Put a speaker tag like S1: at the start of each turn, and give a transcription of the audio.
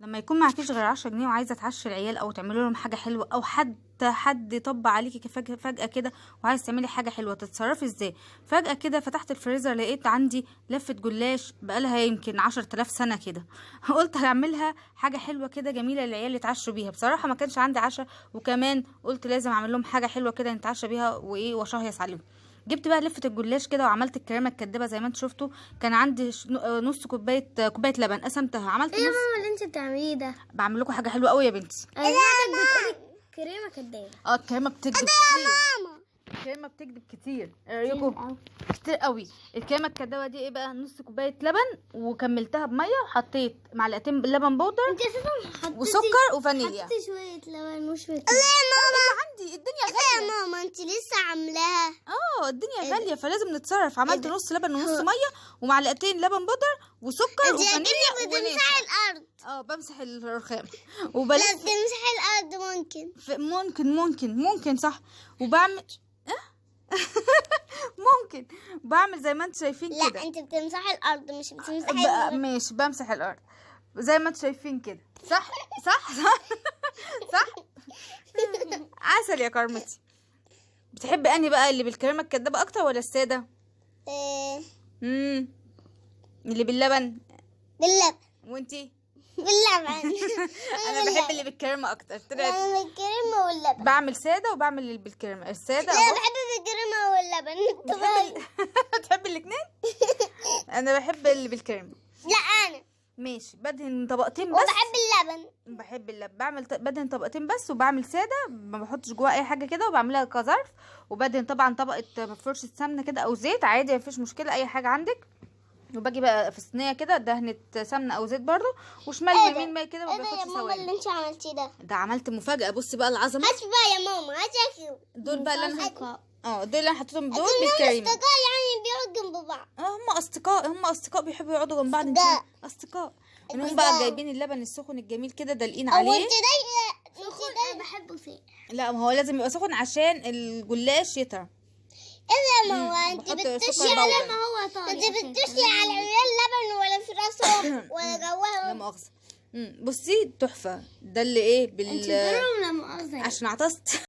S1: لما يكون معكيش غير 10 جنيه وعايزه تعشي العيال او تعملي لهم حاجه حلوه، او حد يطبق عليكي فجاه كده وعايز تعملي حاجه حلوه، تتصرفي ازاي؟ فجاه كده فتحت الفريزر لقيت عندي لفه جلاش بقالها يمكن 10,000 سنه كده. قلت هعملها حاجه حلوه كده جميله للعيال يتعشوا بيها. بصراحه ما كانش عندي عشاء، وكمان قلت لازم اعمل لهم حاجه حلوه كده نتعشى بيها وايه واشهيص عليهم. جبت بقى لفه الجلاش كده وعملت الكريمه الكدابه زي ما انتوا شفتوا. كان عندي نص كوبايه لبن، قسمتها عملت
S2: ايه يا
S1: نص.
S2: ماما اللي انت بتعمليه ده؟
S1: بعمل لكم حاجه حلوه قوي يا بنتي.
S2: انا بتقولي كريمه كدابه.
S1: الكريمه بتكذب كتير. الكريمه بتكذب كتير. ايه رايكم؟ كتير قوي. الكريمه الكدابه دي ايه بقى؟ نص كوبايه لبن وكملتها بميه وحطيت معلقتين لبن بودر
S2: انت اساسا حطيتي
S1: وسكر وفانيليا.
S2: حطيتي شويه لبن وشويه
S1: عندي الدنيا غاليه
S2: يا ماما انت لسه عاملاها.
S1: الدنيا غاليه فلازم نتصرف. عملت نص لبن ونص ميه ومعلقتين لبن بودر وسكر وفانيليا
S2: بتمسحي الارض.
S1: بمسح الرخام
S2: لا
S1: وبلف.
S2: تمسحي الارض
S1: ممكن صح. وبعمل ممكن بعمل زي ما انتوا شايفين كده.
S2: لا انت بتمسحي الارض مش بتمسحي
S1: ماشي بمسح الارض زي ما انتوا شايفين كده. صح صح صح صح. عسل يا كرمتي. بتحبي انهي بقى، اللي بالكريمه الكدابه اكتر ولا الساده؟ اللي باللبن.
S2: باللبن.
S1: وانتي؟
S2: باللبن.
S1: انا بحب اللي بالكريمه اكتر.
S2: انا بالكريمه واللبن.
S1: بعمل ساده وبعمل اللي بالكريمه. الساده
S2: لا بحب بالكريمه واللبن.
S1: بتحب الاثنين؟ انا بحب اللي بالكريمه.
S2: لا انا
S1: ماشي. بدهن طبقتين بس.
S2: وبحب اللبن.
S1: بحب اللبن. بدهن طبقتين بس وبعمل ساده، ما بحطش جواها اي حاجه كده، وبعملها كظرف. وبدهن طبعا طبقه فرشه سمنه كده او زيت عادي، مفيش مشكله اي حاجه عندك. وباجي بقى في صينيه كده دهنه سمنه او زيت برضو، وشمال ويمين ما كده ما بياخدش
S2: يا ماما
S1: ثواني.
S2: اللي انت عملتيه ده
S1: عملت مفاجاه. بصي بقى العظمه.
S2: هات بقى يا ماما هات.
S1: دول بقى اللي انا دول اللي انا حطيتهم دول بالكريمه.
S2: اصدقاء يعني بيقعدوا جنب بعض.
S1: هم اصدقاء بيحبوا يقعدوا جنب بعض. اصدقاء. انهم بقى جايبين اللبن السخن الجميل كده دلقين عليه.
S2: انت ده بحبه ساقع.
S1: لا ما هو لازم يبقى سخن عشان الجلاش يطرى.
S2: ايه يا ماما انت بتدوسي على ما هو طالع. انت بتدوسي على العيال لبن ولا في راسهم ولا جواهم؟
S1: لا مؤاخذه. بصي تحفه. ده اللي ايه
S2: انت لا مؤاخذه
S1: عشان عطست